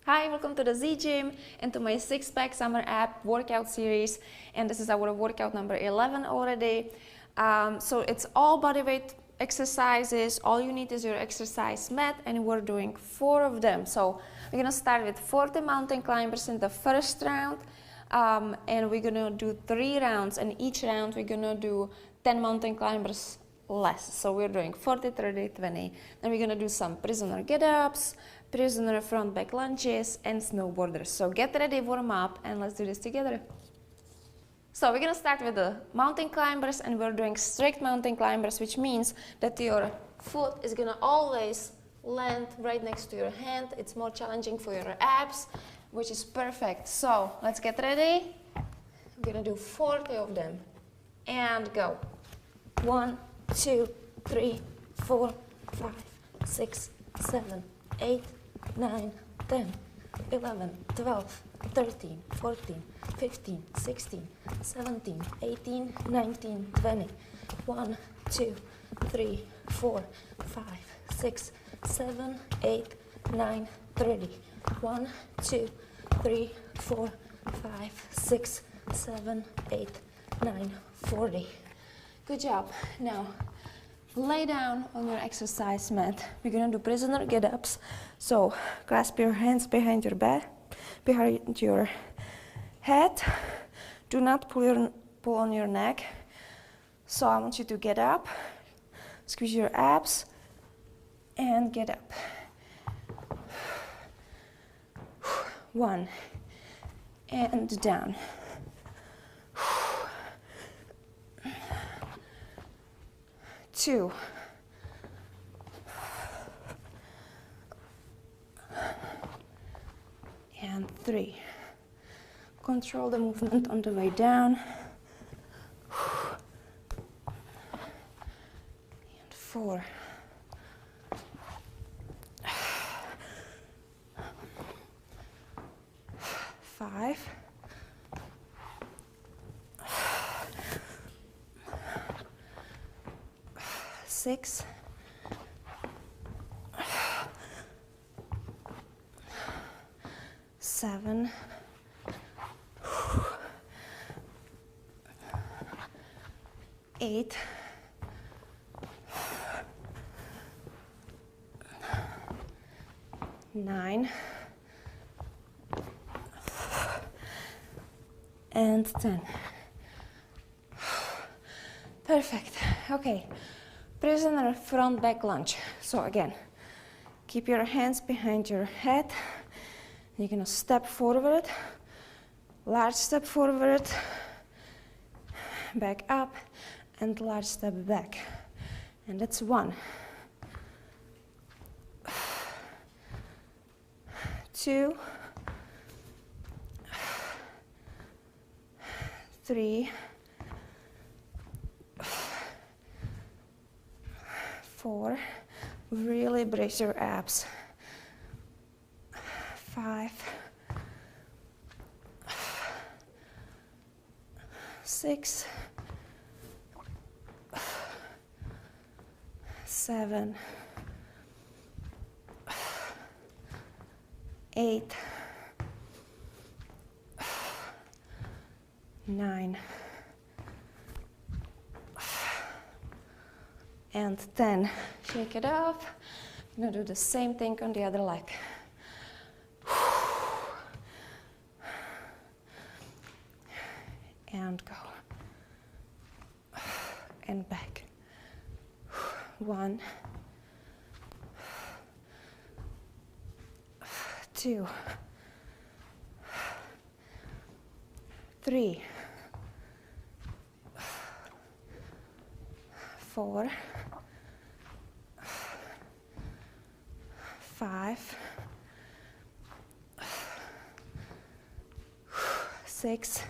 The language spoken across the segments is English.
Hi, welcome to the Z Gym and to my six-pack summer app workout series. And this is our workout number 11 already. So it's all bodyweight exercises. All you need is your exercise mat, and we're doing 4 of them. So we're gonna start with 40 mountain climbers in the first round, and we're gonna do 3 rounds. And each round we're gonna do 10 mountain climbers less. So we're doing 40, 30, 20. Then we're gonna do some prisoner get-ups, prisoner front back lunges, and snowboarders. So get ready, warm up, and let's do this together. So we're gonna start with the mountain climbers, and we're doing strict mountain climbers, which means that your foot is gonna always land right next to your hand. It's more challenging for your abs, which is perfect. So let's get ready. We're gonna do 40 of them, and go. 1, 2, 3, 4, 5, 6, 7, 8, 9, 10, 11, 12, 13, 14, 15, 16, 17, 18, 19, 20. 1, 2, 3, 4, 5, 6, 7, 8, 9, 30. 1, 2, 3, 4, 5, 6, 7, 8, 9, 40. Good job. Now, lay down on your exercise mat. We're gonna do prisoner get-ups. So, clasp your hands behind your back, behind your head. Do not pull on your neck. So I want you to get up, squeeze your abs, and get up. 1, and down. 2, and 3. Control the movement on the way down. And 4. 5. 6. 7. 8. 9. And 10. Perfect. Okay. Prisoner front back lunge. So again, keep your hands behind your head. You're gonna step forward, large step forward, back up, and large step back. And that's 1, 2, 3, 4. Really brace your abs. 5, 6, 7, 8, 9, and 10. Shake it off. I'm gonna do the same thing on the other leg. And go. And back. 1, 2, 3, 4, 5, 6,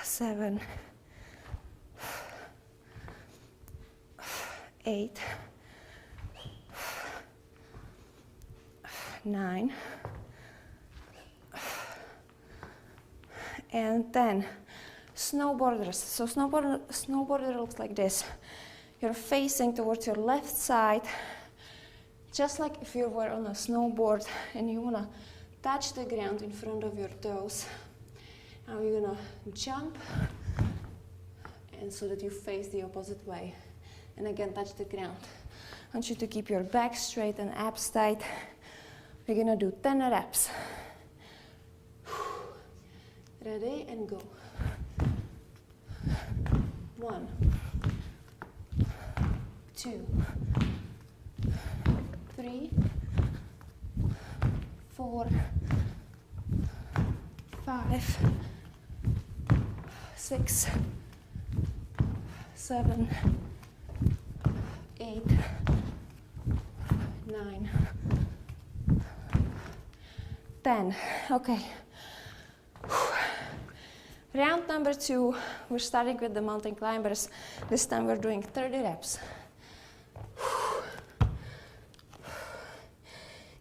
7, 8, 9, and 10. Snowboarders. So snowboarder looks like this. You're facing towards your left side. just like if you were on a snowboard and you wanna touch the ground in front of your toes. Now you're gonna jump, and so that you face the opposite way. And again, touch the ground. I want you to keep your back straight and abs tight. We're gonna do 10 reps. Ready, and go. 1, 2, 3, 4, 5, 6, 7, 8, 9, 10. Okay. Round number 2, we're starting with the mountain climbers. This time we're doing 30 reps.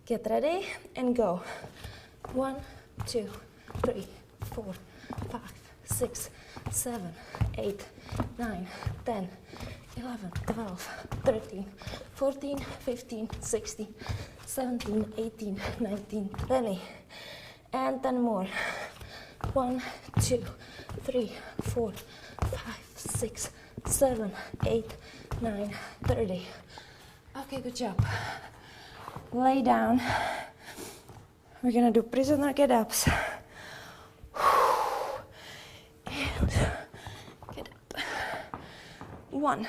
Get ready and go. 1, 2, 3, 4, 5, 6, 7, 8, 9, 10, 11, 12, 13, 14, 15, 16, 17, 18, 19, 20. And 10 more. 1, 2, 3, 4, 5, 6, 7, 8, 9, 30. Okay, good job. Lay down. We're gonna do prisoner get-ups. And get up. 1.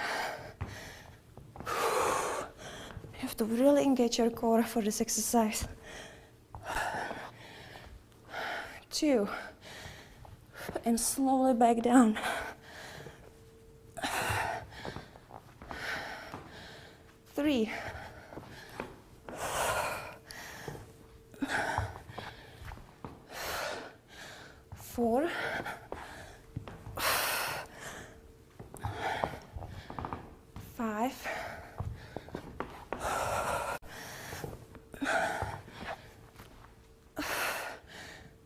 You have to really engage your core for this exercise. 2. And slowly back down. 3. 4. 5.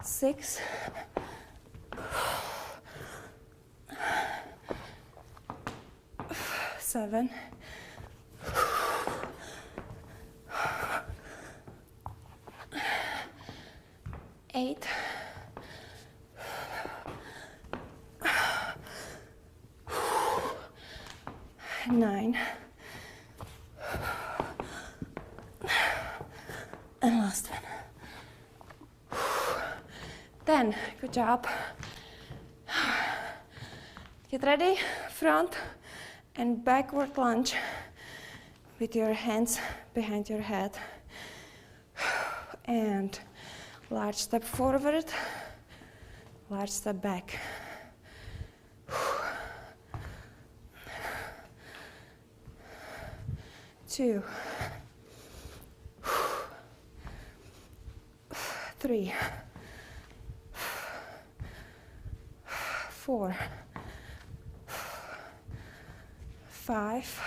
6. 7. 8. 9. And last one. 10. Good job. Get ready. Front and backward lunge with your hands behind your head. And large step forward, large step back. 2, 3, 4, 5,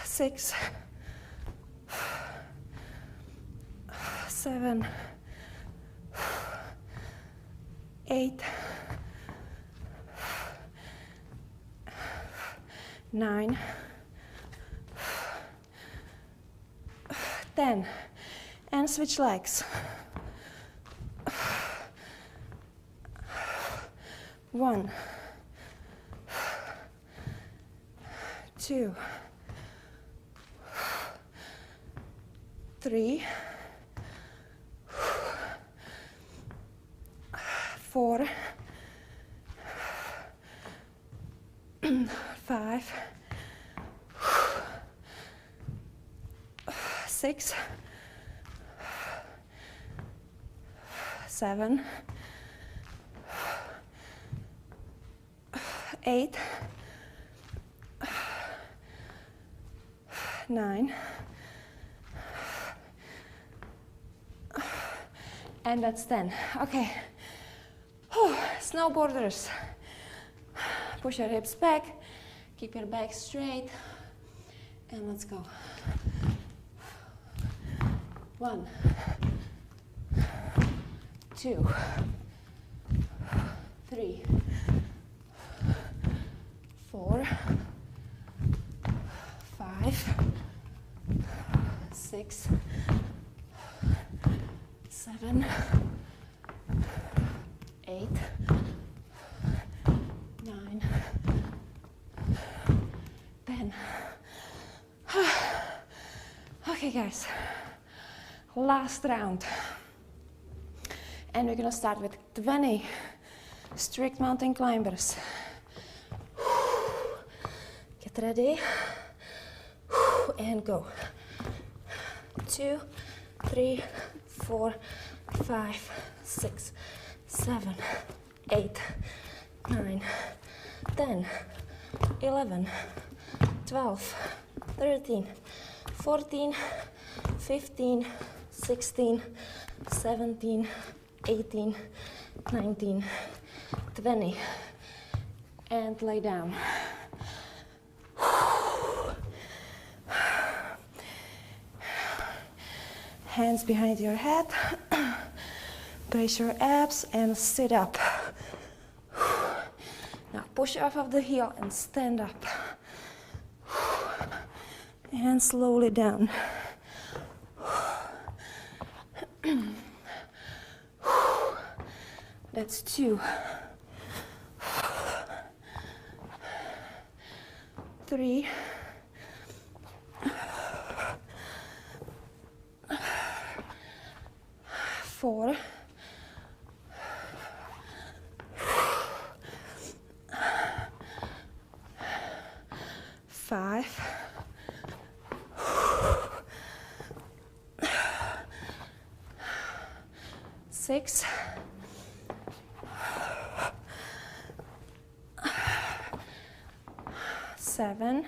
6, 7, 8, 9, 10, and switch legs. 1, 2, 3, 4, 5, 6, 7, 8, 9, and that's 10. Okay. Snowboarders. Push your hips back, keep your back straight, and let's go. 1, 2, 3, 4, 6, 7, 8, 9, 10. Okay, guys, last round. And we're gonna start with 20 strict mountain climbers. Get ready. And go. 2, 3, 4, 5, 6, 7, 8, 9, 10, 11, 12, 13, 14, 15, 16, 17, 18, 19, 20. And lay down. Hands behind your head. Brace your abs and sit up. Now push off of the heel and stand up. And slowly down. That's 2. 3. 4. 5. 6. 7.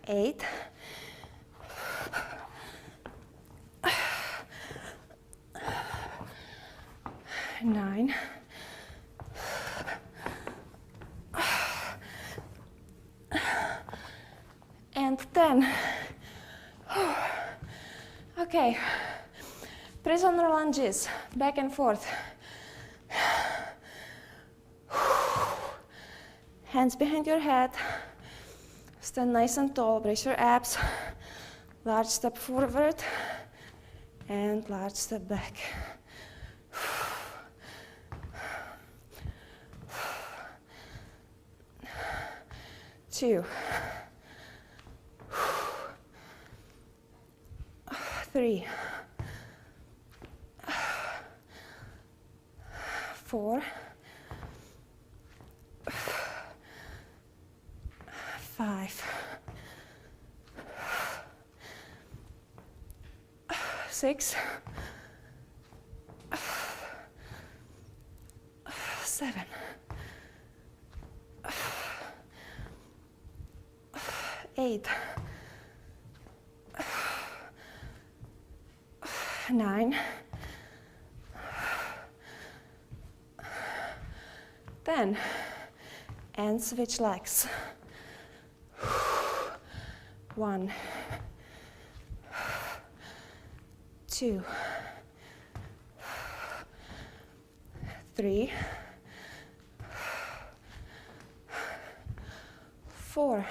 8. 9. 10. Okay, prisoner lunges, back and forth. Hands behind your head, stand nice and tall, brace your abs, large step forward and large step back. 2, 3, 4, 5, 6, 7, 8, 9, 10, and switch legs. 1, 2, 3, 4,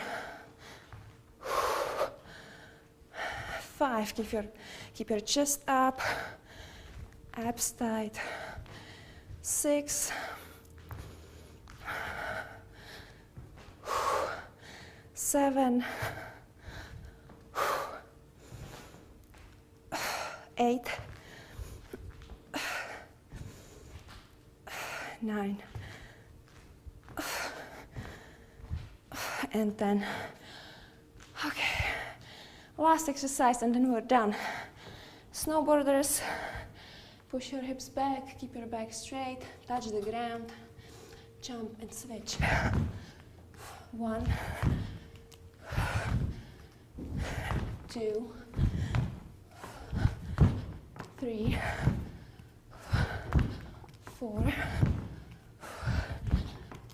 5. Keep your chest up, abs tight. 6, 7, 8, 9, and 10. Okay, last exercise and then we're done. Snowboarders, push your hips back, keep your back straight, touch the ground, jump and switch. 1, 2, 3, 4,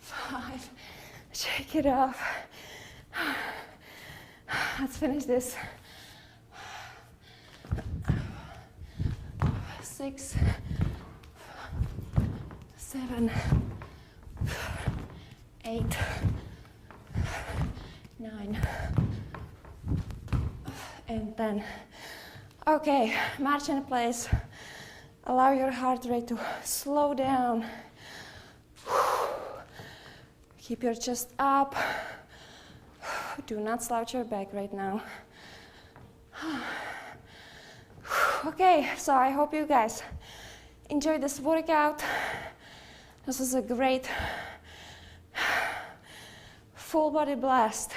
5. Shake it off. Let's finish this. 6, 7, 8, 9, and 10. Okay, march in place. Allow your heart rate to slow down. Keep your chest up. Do not slouch your back right now. Okay, so I hope you guys enjoyed this workout. This is a great full body blast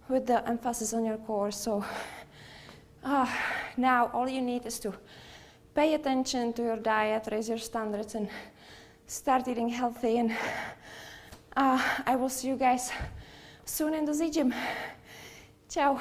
with the emphasis on your core. So now all you need is to pay attention to your diet, raise your standards, and start eating healthy. And I will see you guys soon in the Z Gym. Ciao.